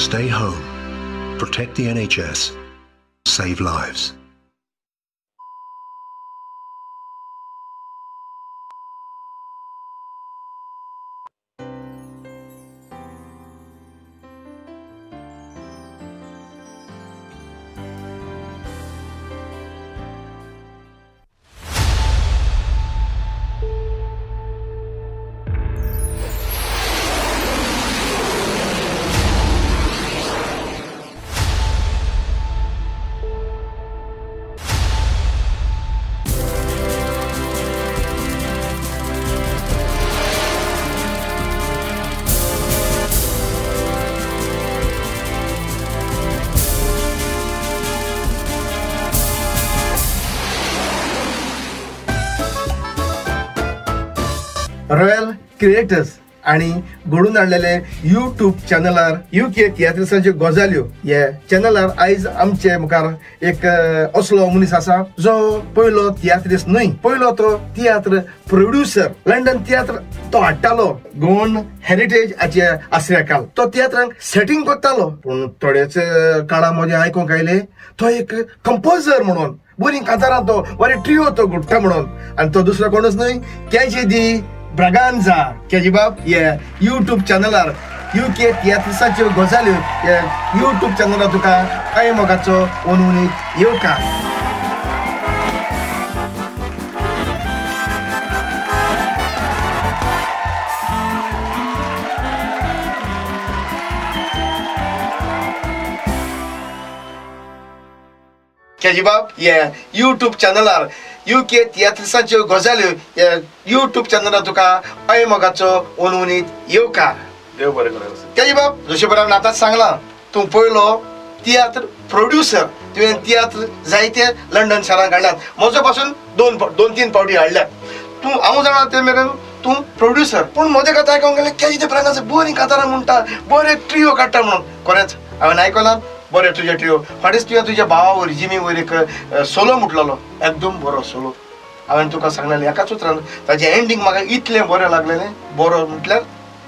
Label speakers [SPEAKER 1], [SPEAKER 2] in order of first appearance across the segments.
[SPEAKER 1] Stay home. Protect the NHS. Save lives.
[SPEAKER 2] Royal creators आणि घडून हाडलेले YouTube चॅनलार UK तियात्रिसांच्यो गजाल्यो हे चॅनलार आयज आमचे मुखार एक असलो मनीस आसा जो पयलो तियात्रीस न्हय, पयलो तो तियात्र प्रोड्युसर. लंडन तियात्र तो हाडटालो गोवन हेरिटेज हाचे आश्रयाखाल. तो तियात्रांक सेटिंग करतालो, पूण थोडेच काळा मध्ये आयकूंक आयले तो एक कंपोजर म्हणून बरी कांतारां तो बरे ट्रिओ तो घुट्टा म्हणून. आणि तो दुसरो कोणूच न्हय, केजी ब्रागांझा. केजी बाब हे यूट्यूब चॅनलार यूके तियात्रिसांच्यो गजाल्यो हे यूट्यूब चॅनलार तुका कांय मोगाचो अणभव येवका. केजी बाब हे यूट्यूब चॅनलार यूके तियात्रिसांच्यो गजाल्यो हे यूट्यूब चॅनलार तुका अयमोगाचो अणभव येवका.
[SPEAKER 3] देव बरें करूं.
[SPEAKER 2] केजी बाब जशें बरें आतांच सांगलां, तूं पयलो तियात्र प्रोड्युसर. तुवें तियात्र जायते लंडन शारांत हाडल्यात. म्हजो पासून दोन तीन फावटी हाडल्यात. तूं हांव जाणा ते मेरेन तूं प्रोड्युसर. पूण म्हजे कथा आयकूंक गेलें केजी ते ब्रागांझा बरी कांतारां म्हणटा, बरे ट्रिओ काडटा म्हणून. खरेंच हांवें आयकलां बरें तुजे ट्रिओ. फाटींच तुवें तुज्या भावा वयर जिमी वयर एक सोलो म्हटलेलो, एकदम बरो सोलो. हांवें तुका सांगलेलें एकाच उतरान ताजें एंडींग म्हाका इतलें बरें लागलेलें. बरो म्हटल्यार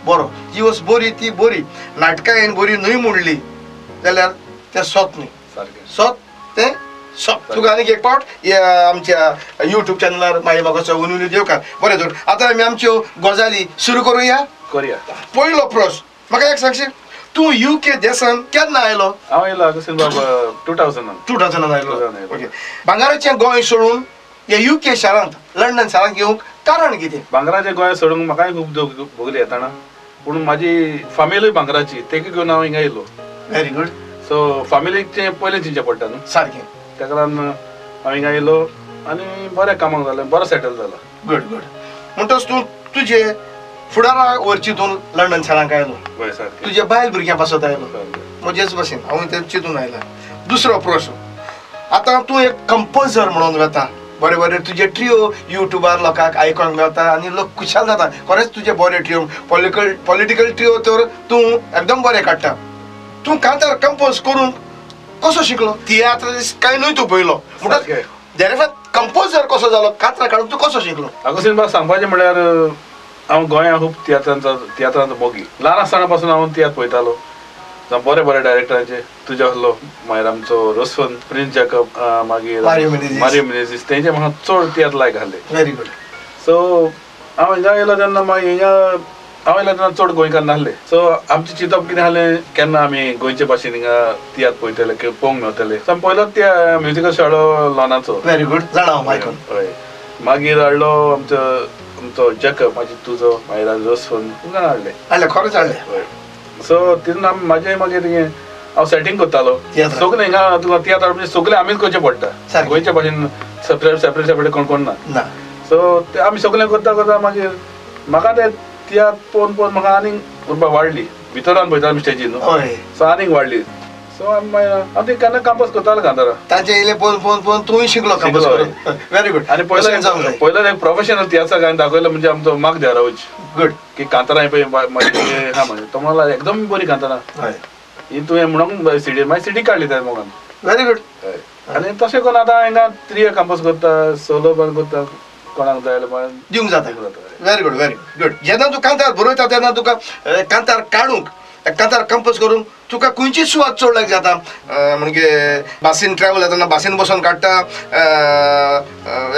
[SPEAKER 2] बरो. जी वस्त बरी ती बरी. नाटकां हांवें बरी न्हय म्हणली जाल्यार तें सोत न्ही. सोत तें सोत. तुका आनीक एक पावट आमच्या यूट्यूब चॅनलार म्हाज्या मोगाचो अणभव येवकार. बरें तर आतां आमी आमच्यो गजाली सुरू करुया. पयलो प्रश्न म्हाका एक सांगशी, तूं यूके देशान केन्ना आयलो?
[SPEAKER 3] हांव येयलो आगोस्तीन बाब 2000
[SPEAKER 2] आयलो. ओके. भांगाराचें गोंय सोडून हे यूके शारांत लंडन शारांत येवंक कारण कितें?
[SPEAKER 3] भांगराचें गोंय सोडूंक म्हाकाय खूब भोगली येताना, पूण म्हाजी फामिलीय भांगराची, तेका घेवन हांव हिंगा येयलो.
[SPEAKER 2] Very good.
[SPEAKER 3] सो फामिलीचें पयलें चिंतचें पडटा न्हू.
[SPEAKER 2] सारकें.
[SPEAKER 3] तेका लागून हांव हिंगा येयलो आनी बरें कामाक जालें, बरो सेटल जालो.
[SPEAKER 2] Good good. म्हणटच तूं तुजे फुडारा वयर चिंतून लंडन शारांत आयलो. तुज्या बायल भुरग्यां पासत आयलो. म्हजेच भशेन हांव तें चिंतून आयला. दुसरो प्रश्न, आतां तूं एक कंपोजर म्हणून वेता. बरें बरें तुजे ट्रिओ युट्यूबार लोकांक आयकूंक मेळटा आनी लोक खुशाल जाता. खरेंच तुजे बरे ट्रिओ पॉलिटिकल ट्रिओ तर तूं एकदम बरें काडटा. तूं कांतार कंपोज करूंक कसो शिकलो? तियात्र काय न्हय तूं पयलो म्हणटा कंपोजर कसो जालो? कांतार काडूंक तूं कसो शिकलो?
[SPEAKER 3] आगोस्तीन बाब सांगपाचें म्हळ्यार हांव गोंयांत खूब तियात्रांचो मोगी. ल्हान आसतना पासून हांव तियात्र पळयतालो. जावं बरे बरे डायरेक्टरांचे तुजे आहलो मागीर आमचो रोसवन, प्रिन्स जॅकब, मागीर मारियो मेनेझीस, तेंचे म्हाका चड तियात्र लायक आहले.
[SPEAKER 2] Very good.
[SPEAKER 3] सो हांव हिंगा येयलो तेन्ना मागीर हिंगा हांव येयलो तेन्ना चड गोंयकार नासले. सो आमचें चिंतप कितें आहलें, केन्ना आमी गोंयचे भाशेन हिंगा तियात्र पळयतले पळोवंक मेळटले. सो पयलोच त्या म्युजिकल शाळो लॉनाचो.
[SPEAKER 2] Very good. जाणा हांव आयकून.
[SPEAKER 3] हय. मागीर हाडलो आमचो जॅकब, मागीर तुजो, मागीर रोसवन तुमकां हाडले.
[SPEAKER 2] खरेंच हाडले.
[SPEAKER 3] सो तितून म्हाजें मागीर हांव सेटिंग करतालो. सगळे हिंगा तुका तियात्र म्हणजे सगळे आमीच करचें पडटा. गोंयच्या भाशेन सेपरेट कोण ना. सो ते आमी सगळें करता मागीर म्हाका ते तियात्र पळोवन म्हाका आनीक उर्बा वाडली. भितरान पळयतालो आमी स्टेजीन. सो आनीक वाडली. सो हांव ते केन्ना कंपोज करतालो कांतारां.
[SPEAKER 2] तांचे येयले पळोवन तुवें शिकलो कंपोज करप. Very good.
[SPEAKER 3] आनी पयलो एक प्रोफेशनल तियात्राक हांवें दाखयलो म्हणजे आमचो मार्क देरावच. गुड. की कांतारां पळय हा म्हणजे तो म्हणला एकदम बरी कांतारां. ही तुवें म्हणूंक सीडी मागीर सीडी काडली त्या मोगान. Very good. आनी तशें करून आतां हिंगा त्रियो कंपोज करता, सोलो बन करता, कोणाक जाय जाल्यार दिवंक जाता. Very good. Very good. जेन्ना तूं कांतार बरयता तेन्ना तुका कांतार काडूंक
[SPEAKER 2] कांतार कंपोज करूंक तुका खंयची सुवात चड लायक जाता म्हणजे बासीन ट्रॅव्हल जातना बासीन बसून काडटा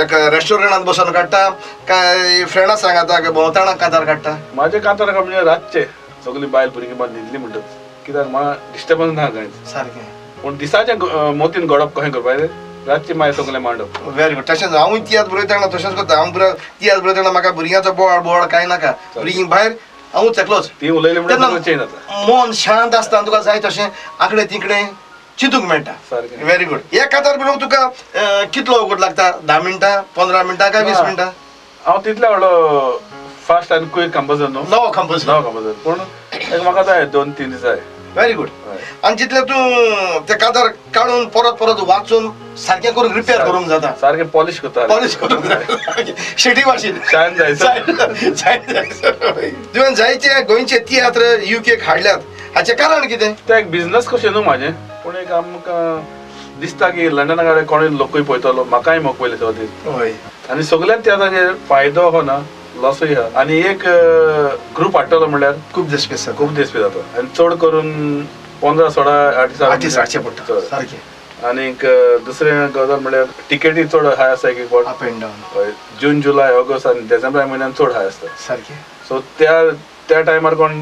[SPEAKER 2] एक रेस्टॉरंटात बसून काडटा काय फ्रेंडा सांगाता काय भोंवताणा कांतार काडटा
[SPEAKER 3] माझे कांतार म्हणजे रातचे सगळी बायल भुरगीं मात न्हिदली म्हणटात कित्याक म्हाका डिस्टर्बन्स ना कांयच
[SPEAKER 2] सारकें
[SPEAKER 3] पूण दिसाचें मोतीन घडप कशें करपाचें रातची मागीर सगळें मांडप
[SPEAKER 2] व्हेरी गुड तशेंच हांवूय तियात बरयतना तशेंच करता हांव तियात बरयतना म्हाका भुरग्यांचो बोवाळ कांय नाका भुरगीं भायर हांवूच एकलोच
[SPEAKER 3] ती उलयली म्हणल्यार चेंज जाता
[SPEAKER 2] मन शांत आसता तुका जाय तशें आंकडे तिकडे चिंतूंक मेळटा
[SPEAKER 3] सारकें
[SPEAKER 2] व्हेरी गुड एक कांतार बरोवंक तुका कितलो वगत लागता 10 मिनटां 15 मिनटां काय 20 मिनटां
[SPEAKER 3] हांव तितले व्हडलो फास्ट आनी क्विक कंपोजर न्हू
[SPEAKER 2] नवो कंपोजर
[SPEAKER 3] पूण एक म्हाका जाय 2-3 दीस जाय
[SPEAKER 2] व्हेरी गुड आनी जितले तूं ते कांतार काडून परत वाचून सारकें करून रिपेअर करूंक जाता
[SPEAKER 3] सारकें पॉलिश करता
[SPEAKER 2] करूंक जाय शेटी भाशेन
[SPEAKER 3] शायन जाय
[SPEAKER 2] तुवें जायते गोंयचे तियात्र UK हाडल्यात हाचें कारण कितें
[SPEAKER 3] तें एक बिझनस कशें न्हू म्हाजें पूण एक आमकां दिसता की लंडना कडेन कोणूय लोकूय पळयतलो म्हाकाय मोग पयले
[SPEAKER 2] हय
[SPEAKER 3] आनी सगळ्यांत तियात्राचेर फायदो हो ना लॉसूय आहा आनी एक ग्रूप हाडटलो म्हणल्यार
[SPEAKER 2] खूब दीस पेस
[SPEAKER 3] जाता आनी चड करून 15-16
[SPEAKER 2] आर्टिस्ट हाडचे पडटा सारकें
[SPEAKER 3] आनीक दुसरें गजाल म्हणल्यार टिकेटी चड हाय आसा एक
[SPEAKER 2] अप एंड डावन
[SPEAKER 3] जून जुलय ऑगस्ट आनी डिसेंबर म्हयन्यान चड हाय आसता
[SPEAKER 2] सारकें
[SPEAKER 3] सो त्या टायमार कोण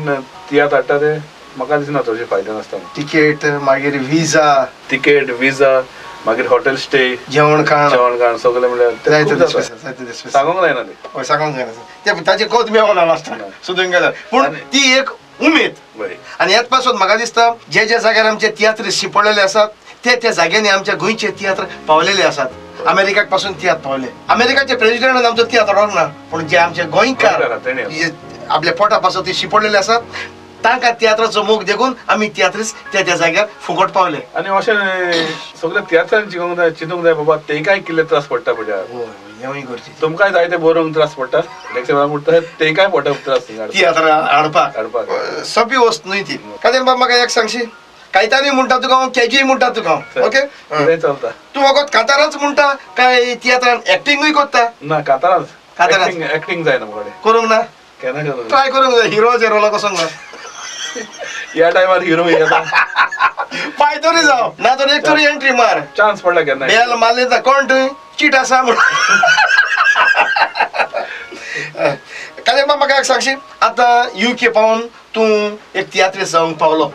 [SPEAKER 3] तियात्र हाडटा ते म्हाका दिसना चडशे फायदे नासता
[SPEAKER 2] टिकेट मागीर विजा
[SPEAKER 3] मागीर हॉटेल स्टे
[SPEAKER 2] जेवण खाण
[SPEAKER 3] सगळें म्हणल्यार सांगूंक जायना
[SPEAKER 2] ते सांगूंक जायना ताचे कोत मेळना लास्ट सुद्दां गेल्यार पूण ती एक उमेद आनी हेच पासून म्हाका दिसता जे जाग्यार आमचे तियात्र शिपडलेले आसात त्या जाग्यांनी आमच्या गोंयचे तियात्र पावलेले आसात अमेरिकाक पासून तियात्र पावले अमेरिकाचे प्रेसिडेंट आमचो तियात्र ना पूण जे आमचे गोंयकार आपल्या पोटा पासून ते शिपडलेले आसात तांकां तियात्राचो मोग देखून आमी तियात्रीस त्या जाग्यार फुकट पावले
[SPEAKER 3] आनी अशें सगळे तियात्रान चिंतूंक जाय बाबा तेंकाय कितले त्रास पडटा पळय तुमकांय जाय ते बरोवंक त्रास पडटा पडटा तेंकाय पडटा त्रास
[SPEAKER 2] तियात्र हाडपाक सोंपी वस्त न्हय ती काजल बाबा म्हाका एक सांगशी कायतानूय म्हणटा तुका हांव केजीय म्हणटा तुका ओके
[SPEAKER 3] चलता
[SPEAKER 2] तूं फकत कांतारांच म्हणटा काय तियात्रान एक्टिंगूय करता
[SPEAKER 3] ना कांतारांच एक्टिंग जायना म्हाका
[SPEAKER 2] करूंक ना
[SPEAKER 3] केन्ना
[SPEAKER 2] ट्राय करूंक जाय हिरोचे रोला कसो ना
[SPEAKER 3] या टायमार हिरो येता
[SPEAKER 2] पाय तरी जाव ना तर एक तरी एंट्री मार
[SPEAKER 3] चान्स पडला केन्ना
[SPEAKER 2] बेल मारले तर कोण तुवें चीट आसा म्हणून काजल बाबा म्हाका एक सांगशी आतां UK पावून तूं एक तियात्रीस्ट जावंक पावलो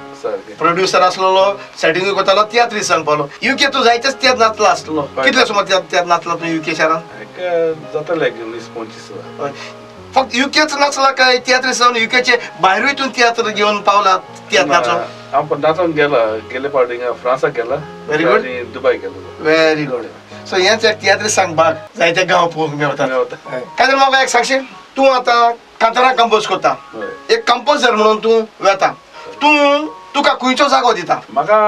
[SPEAKER 2] प्रोड्युसर आसलो सेटिंगूय करतालो तियात्रीस्ट जावंक पावलो UK तूं जायतेच तियात्र नाचलो आसलो कितले सुमार तियात्र नाचलो तूं UK शारान
[SPEAKER 3] जाताले 20-25
[SPEAKER 2] फक्त UKच नाचला काय तियात्र जावन UKचे भायरूय तूं तियात्र घेवन पावला तियात्राचो
[SPEAKER 3] हांव नाचून गेले फावटी फ्रांसाक गेला
[SPEAKER 2] व्हेरी गुड
[SPEAKER 3] दुबय गेलो
[SPEAKER 2] व्हेरी गुड सो हेंच एक तियात्र सांगपाक जायते गांव पळोवंक मेळटा काजल म्हाका एक सांगशी तूं आतां कांतारां कंपोज करता एक कंपोजर म्हणून तूं वेता तुका खंयचो जागो दिता
[SPEAKER 3] म्हाका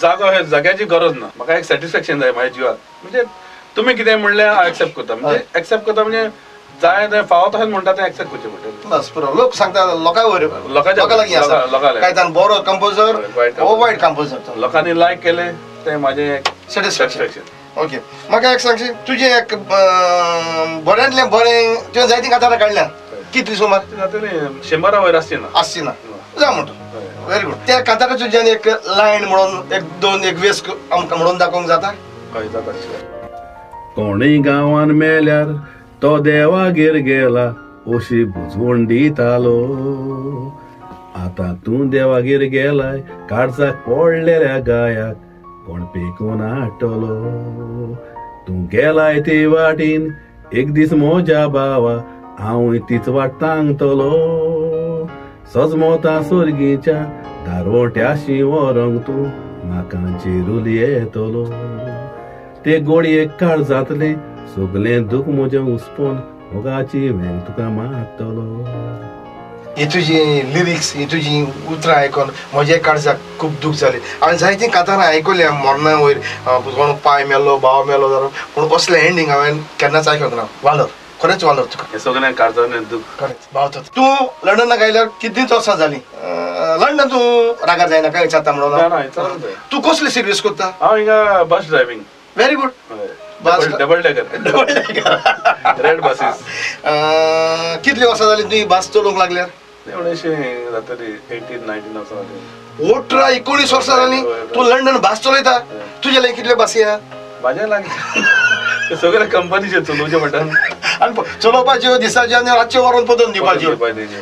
[SPEAKER 3] जागो हे जाग्याची गरज ना म्हाका एक सॅटिस्फॅक्शन जाय म्हाज्या जिवाक म्हणजे तुमी कितें म्हणलें हांव एक्सेप्ट करता म्हणजे जाय ते फावो तशें म्हणटा तें एक्सेप्ट करचें पडटलें
[SPEAKER 2] बस पुरो लोक सांगता लोकांक लागीं आसा काय तान बरो कंपोजर ओ वायट कंपोजर
[SPEAKER 3] लोकांनी लायक केलें तें म्हाजें
[SPEAKER 2] सॅटिस्फॅक्शन ओके म्हाका एक सांगशी तुजें एक बऱ्यांतलें बरें तुवें जायतीं कांतारां काडल्या कितलीं सुमार
[SPEAKER 3] जातलीं 100 वयर आसची
[SPEAKER 2] ना जा म्हणटा व्हेरी गुड त्या कांताराच्या तुज्यान एक लायन म्हणून एक दोन एक वेस आमकां म्हणून दाखोवंक जाता
[SPEAKER 3] हय जाता कोणीय गांवान मेल्यार तो देवागेर गेला अशी बुजवण दितालो आतां तूं देवागेर गेलाय काळजाक पडलेल्या गायाक कोण पेकून हाडटलो तूं गेलाय ते वाटेन एक दीस म्हज्या बावा हांवूय तीच वाट सांगतलो सजमोता सर्गीच्या दारोट्याशी व्हरोंक तूं म्हाका जेरूल येतलो ते गोडयेक काळ जातले सगळें दूख म्हजें हुस्पोन मोगाची वेळ तुका मारतलो
[SPEAKER 2] ही तुजी लिरिक्स ही तुजी उतरां आयकून म्हज्या काळजाक खूब दूख जालें हांवें जायतीं कांतारां आयकल्या मरणा वयर कोण पाय मेलो भाव मेलो जालो पूण असलें एंडींग हांवें केन्नाच आयकूंक ना वालोर खरेंच वालोर तुका
[SPEAKER 3] हें सगळें काळजान दूख
[SPEAKER 2] खरेंच भावता तूं लंडनाक आयल्यार कितलींच वर्सां जालीं लंडन तूं रागार जायना काय जाता म्हणून तूं कसली सर्वीस करता
[SPEAKER 3] हांव हिंगा bus driving
[SPEAKER 2] very good
[SPEAKER 3] double decker red buses
[SPEAKER 2] कितली वर्सां जालीं तुवें बस चलोवंक लागल्यार
[SPEAKER 3] 1919 असं
[SPEAKER 2] ओट्रा 19 वर्सां जाली तू लंडन भास चलयता तुजे लागीं कितल्यो भासी आहा
[SPEAKER 3] म्हाज्या लागीं सगळे कंपनीचे चलोवचे पडटा
[SPEAKER 2] आनी चलोवपाच्यो दिसाच्यो आनी रातच्यो व्हरून पदोवन दिवपाच्यो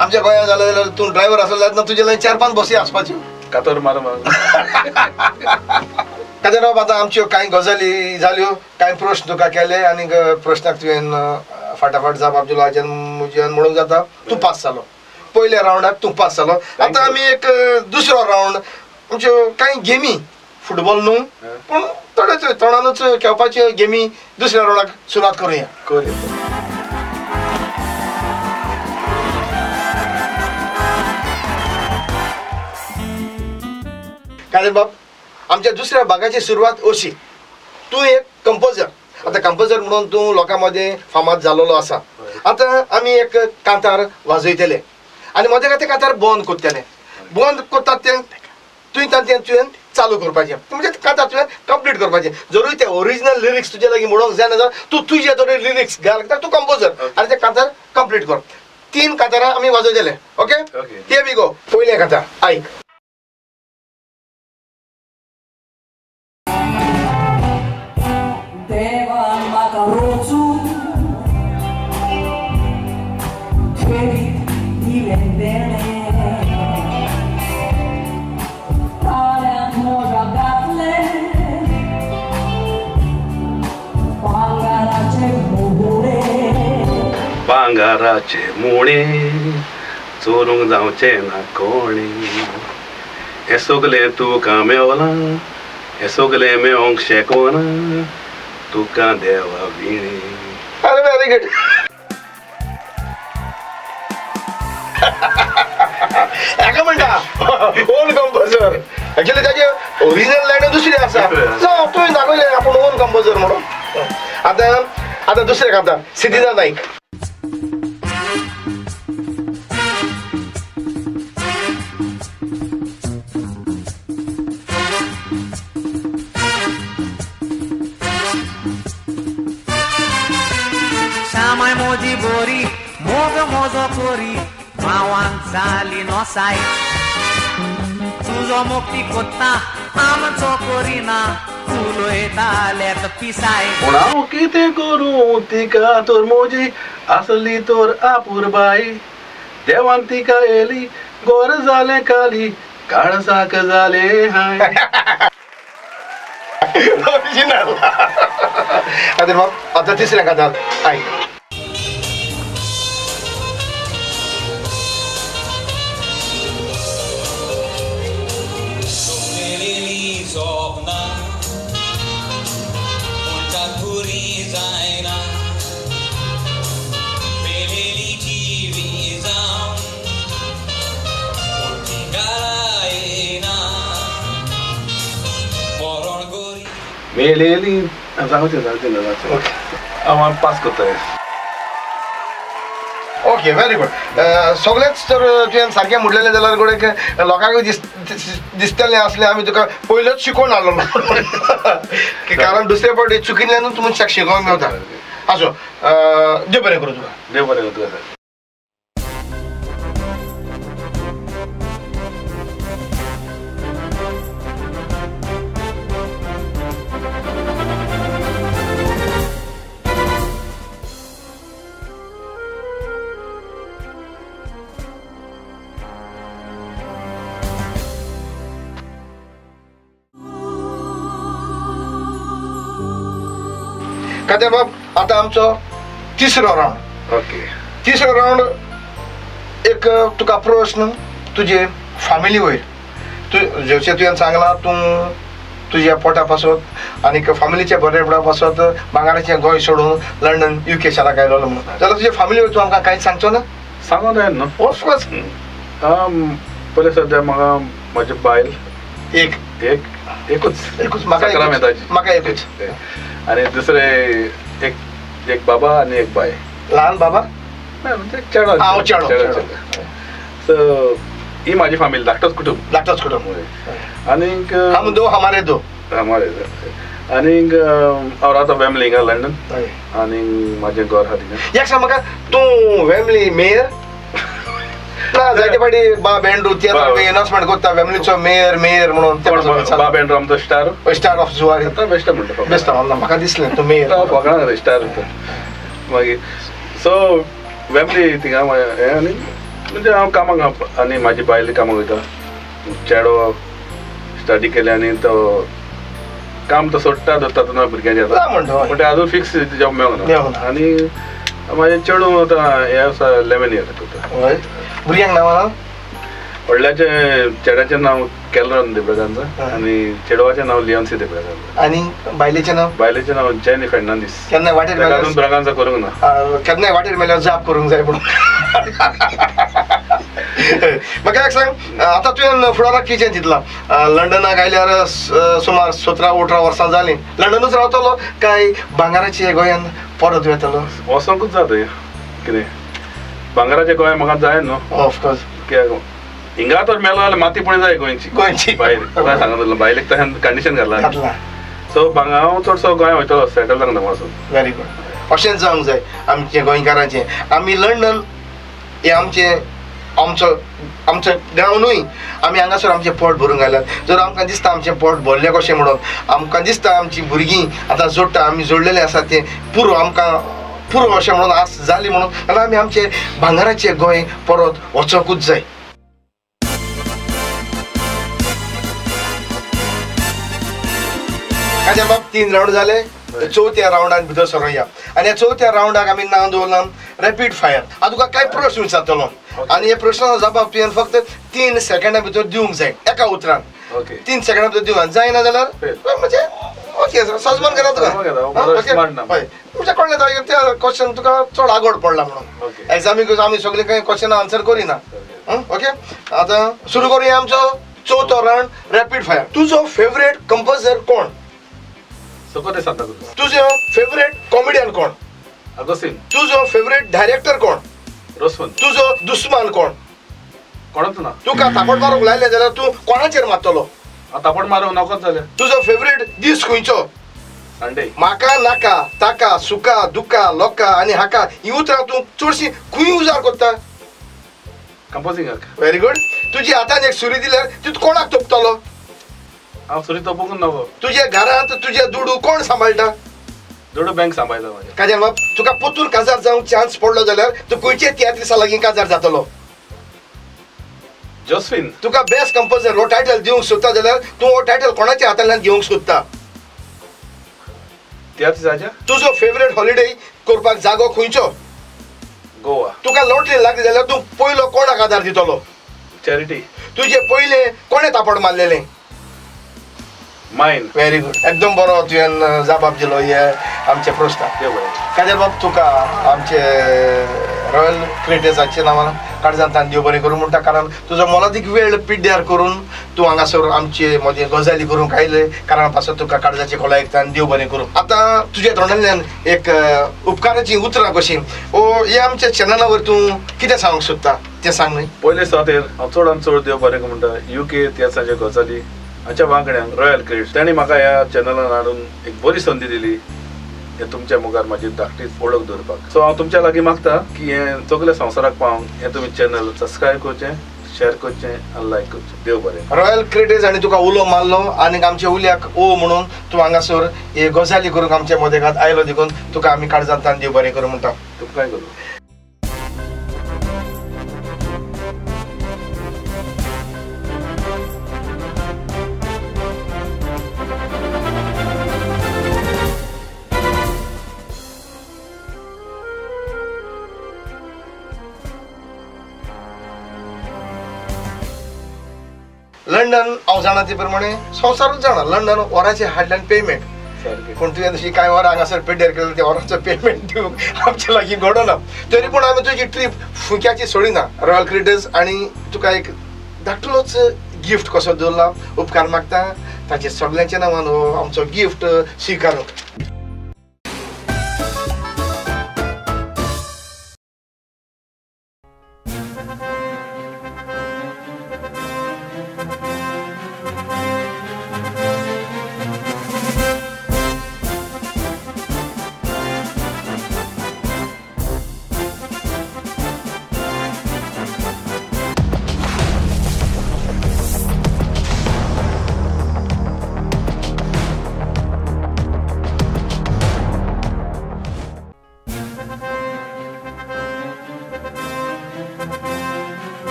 [SPEAKER 2] आमच्या गोंयांत जालें जाल्यार तूं ड्रायव्हर आसलो जाल्यार तुजे लागीं 4-5 बसी आसपाच्यो
[SPEAKER 3] कातर मार
[SPEAKER 2] काजराव आतां आमच्यो कांय गजाली जाल्यो कांय प्रश्न तुका केले आनी प्रश्नाक तुवें फाटाफाट जबाब दिलो हाजें मुजें म्हणूंक जाता तूं पास जालो पयल्या रावंडाक तूं पास जालो आतां आमी एक दुसरो रावंड आमच्यो कांय गेमी फुटबॉल न्हू पूण थोड्योच तोंडानूच खेळपाच्यो गेमी दुसऱ्या रावंडाक सुरवात करुया काजल बाब आमच्या दुसऱ्या भागाची सुरवात अशी तूं एक कंपोजर आता कंपोजर म्हणून तूं लोकां मध्ये फामाद जाल्लो आसा आतां आमी एक कांतार वाजयतले आनी मदें ते कांतार बंद करतले बंद करतात तें तुवें चालू करपाचें म्हणजे कांतार तुवें कंप्लीट करपाचें जरूर ते ओरिजिनल लिरिक्स तुजे लागीं म्हणूंक जाय ना तूं तुजे तरेन लिरिक्स घाल तूं कंपोजर आनी ते कांतार कंप्लीट कर 3 कांतारां आमी वाजयतले ओके हियर वी गो पयलें कांतार आयक
[SPEAKER 3] भांगाराचे मुणे चोरूंक जावचे ना कोणी हे सगळें तुका मेवलां हे सगळें मेळोंक शेकवना तुका देवा विणे
[SPEAKER 2] वेरी गुड हाका म्हणटा ओन कंपोजर एक्चुअली ताजे ओरिजिनल लायन दुसरी आसा सो तुवें दाखयलें आपूण ओन कंपोजर म्हणून आतां दुसरें कांतार सिद्धीनाथ Naik
[SPEAKER 4] Samai moji bori, mogo mozo kori, mawang zali no sai. Tuzo mokti kotta, amcho korina, tulo eta let pisai.
[SPEAKER 3] हांव कितें करूं तिका तोर मोजी आसली तोर आपुरबाई देवान तिका येली गोर जालें काली काळसाक जालें हाय
[SPEAKER 2] ओरिजिनल आतां बाब आतां तिसरें कांतार आयक
[SPEAKER 3] मेलेली जावचे हांव पास करतलें
[SPEAKER 2] ओके वेरी गुड सगळेंच तर तुवें सारकें म्हणलेलें जाल्यार गोडे लोकांकूय दिसतलें आसलें आमी तुका पयलोच शिकोवन हाडलो कारण दुसरे फावटी चुकिल्ल्यानूच तुमकां शिकोवंक मेवता आसो देव बरें करूं तुका
[SPEAKER 3] देव बरें करूं तुका
[SPEAKER 2] कांते बाब आतां आमचो तिसरो रावंड
[SPEAKER 3] ओके
[SPEAKER 2] तिसरो रावंड एक तुका प्रश्न तुजे फॅमिली वयर जशें तुवें सांगलां तूं तुज्या पोटा पासत आनीक फॅमिलीच्या बरेपणा पासत भांगाराचें गोंय सोडून लंडन UK शाराक आयलो म्हणून जाल्यार तुजे फॅमिली वयर तूं आमकां कांयच सांगचो ना
[SPEAKER 3] सांगूं जाय न्हू
[SPEAKER 2] ऑफकोर्स
[SPEAKER 3] पयलें सद्या म्हाका म्हजी बायल एकूच
[SPEAKER 2] म्हाका एकूच
[SPEAKER 3] आनी दुसरे एक बाबा आनी एक बाय
[SPEAKER 2] ल्हान बाबा
[SPEAKER 3] चेडो सो ही म्हाजी फॅमिली धाकटोच कुटुंब आनीक
[SPEAKER 2] हमारे
[SPEAKER 3] आनीक हांव रावता वेमली हिंगा लंडन आनीक म्हाजें घर आहा थिंगा
[SPEAKER 2] एक सांग म्हाका तूं वेमली मेयर ना जायते फाटी बा बँड्रू तियात्र अनाउन्समेंट करता फॅमिलीचो मेयर म्हणून
[SPEAKER 3] बा बँड्रू आमचो
[SPEAKER 2] स्टार ऑफ जुवारी
[SPEAKER 3] बेस्ट म्हणटा
[SPEAKER 2] बेस्ट म्हाका दिसलें तो मेयर
[SPEAKER 3] फकाणा स्टार मागीर सो फॅमिली थिंगा हे आनी म्हणजे हांव कामाक आनी म्हाजी बायल कामाक वयता चेडो स्टडी केले आनी तो काम तो सोडटा दवरता तेन्ना भुरग्यांचे येता पूण ते आजून फिक्स जॉब मेळना आनी म्हाजें चेडूं आतां हे आसा 11 इयर्स करता
[SPEAKER 2] भुरग्यांक नांव
[SPEAKER 3] व्हडल्याचे चेड्याचें नांव कॅलरन देब्रगांचा आनी चेडवाचें नांव लियोन्सी देब्रगांचा
[SPEAKER 2] आनी बायलेचें
[SPEAKER 3] नांव जेनी फेर्नांदीस
[SPEAKER 2] केन्नाय वाटेर
[SPEAKER 3] अजून ब्रागांचा करूंक ना
[SPEAKER 2] केन्नाय वाटेर मेल्यार जाप करूंक जाय म्हणून म्हाका एक सांग आतां तुवें फुडाराक किचन चिंतलां लंडनाक आयल्यार सुमार 17-18 वर्सां जालीं लंडनूच रावतलो काय भांगाराचे गोंयान परत येतलो
[SPEAKER 3] वचोंकूच जाता कितें भांगाराचे गोंय म्हाका जाय न्हू
[SPEAKER 2] ऑफकोर्स
[SPEAKER 3] कित्याक हिंगा तर मेलो जाल्यार माती पळय जाय गोंयची भायर काय सांगतलो भायलेक तशें कंडिशन घातला सो हांव चडसो गोंय वयतलो सेटल जावंक ना वचून
[SPEAKER 2] व्हेरी गुड अशेंच जावंक जाय आमचे गोंयकारांचें आमी लंडन हे आमचो गांव न्हूय आमी हांगासर आमचें पोट भरूंक घाल्यात जर आमकां दिसता आमचें पोट भरलें कशें म्हणून आमकां दिसता आमचीं भुरगीं आतां जोडटा आमी जोडलेले आसा तें पुरो आमकां पुरो अशें म्हणून आस जाली म्हणून जाल्यार आमी आमचें भांगाराचें गोंय परत वचोंकूच जाय हाच्या बाब 3 राउंड जाले चवथ्या राउंडान भितर सरोया आनी ह्या चवथ्या राउंडाक आमी नांव दवरलां रॅपीड फायर हांव तुका कांय प्रश्न विचारतलो आनी हे प्रश्नाचो जबाब तुवें फक्त 3 सेकंडां भितर दिवंक जाय एका उतरान 3 सेकंडां भितर दिवंक जायना जाल्यार म्हणजे ओके सजमान करा तुका तुमच्या कळ्ळें त्या क्वेश्चन तुका चड आगोड पडला म्हणून एग्जामीक आमी सगळे काही क्वेश्चन आन्सर करिना ओके आतां सुरू करुया आमचो चवथो राउंड रॅपीड फायर तुजो फेवरेट कंपोजर कोण तुझो फेवरेट कॉमेडियन कोण
[SPEAKER 3] अगोस्तीन
[SPEAKER 2] तुझो फेवरेट डायरेक्टर कोण
[SPEAKER 3] रोसवंत
[SPEAKER 2] तुझो दुस्मान कोण
[SPEAKER 3] कोणच ना
[SPEAKER 2] तुका तापड मारूंक लायले जाल्यार तूं कोणाचेर मारतलो
[SPEAKER 3] तापड मारूंक नकोच जाल्यार
[SPEAKER 2] तुजो फेवरेट दीस खंयचो
[SPEAKER 3] संडे
[SPEAKER 2] म्हाका नाका ताका सुका दुका लोका आनी हाका ही उतरां तूं चडशी खंय उजार करता
[SPEAKER 3] कंपोजिंगाक
[SPEAKER 2] व्हेरी गुड तुजी हातान एक सुरी दिल्यार तूं कोणाक तोपतलो
[SPEAKER 3] हांव सुरी तोपूंक नको
[SPEAKER 2] तुज्या घरांत तुजे दुडू कोण सांबाळटा
[SPEAKER 3] दुडू बँक सांबाळटा म्हाजे
[SPEAKER 2] काजल बाब तुका पोतून काजार जावंक चान्स पडलो जाल्यार तूं खंयचे तियात्रिसा लागीं काजार जातलो
[SPEAKER 3] जोस्फीन
[SPEAKER 2] तुका बेस्ट कंपोजर हो टायटल दिवंक सोदता जाल्यार तूं हो टायटल कोणाच्या हातांतल्यान घेवंक सोदता
[SPEAKER 3] तियात्रिसाच्या
[SPEAKER 2] तुजो फेवरेट हॉलिडे करपाक जागो खंयचो
[SPEAKER 3] गोवा
[SPEAKER 2] तुका लॉटरी लागली जाल्यार तूं पयलो कोणाक आदार दितलो
[SPEAKER 3] चॅरिटी
[SPEAKER 2] तुजे पयले कोणे तापड मारलेलें
[SPEAKER 3] मायन
[SPEAKER 2] व्हेरी गुड एकदम बरो तुवें जबाब दिलो हे आमचे प्रश्न काजल बाब तुका आमचे रॉयल क्रिएटर्साच्या नांवान काळजांतल्यान देव बरें करूं म्हणटा कारण तुजो मोलादीक वेळ पिड्ड्यार करून तूं हांगासर आमचे मदीं गजाली करूंक आयले कारण पासून तुका काळजाचे खोलायेकल्यान देव बरें करूं आतां तुज्या तोंडांतल्यान एक उपकाराची उतरां कशी हे आमच्या चॅनला वयर तूं कितें सांगूंक सोदता तें सांग न्ही
[SPEAKER 3] पयले सुवातेर हांव चडांत चड देव बरें म्हणटा UK इतिहासाचे गजाली हाच्या वांगड्यांक रॉयल क्रिएट्स तांणी म्हाका ह्या चॅनलान हाडून एक बरी संदी दिली हे तुमच्या मुखार म्हाजी धाकटी ओळख दवरपाक सो हांव तुमच्या लागीं मागता की हे सगळे संवसाराक पावंक हे तुमी चॅनल सबस्क्रायब करचें शेअर करचें आनी लायक करचें देव बरें
[SPEAKER 2] रॉयल क्रिएटर्स आनी तुका उलो मारलो आनी आमच्या उल्याक म्हणून तूं हांगासर हे गजाली करूंक आमच्या मदेगांत आयलो देखून तुका आमी काळजांतल्यान देव बरें करूं म्हणटा
[SPEAKER 3] तुका काय करूं
[SPEAKER 2] लंडन हांव जाणा ते प्रमाणे संवसारूच जाणा लंडन वरांचे हाडल्यान पेमेंट पूण तुवें जशी कांय वरां हांगासर पिड्ड्यार केलें त्या वरांचो पेमेंट दिवंक आमच्या लागीं घडना तरी पूण आमी तुजी ट्रीप फुक्याची सोडिना रॉयल क्रिएटर्स आनी तुका एक धाकटुलोच गिफ्ट कसो दवरला उपकार मागता ताचे सगळ्यांच्या नांवान आमचो गिफ्ट स्विकारूंक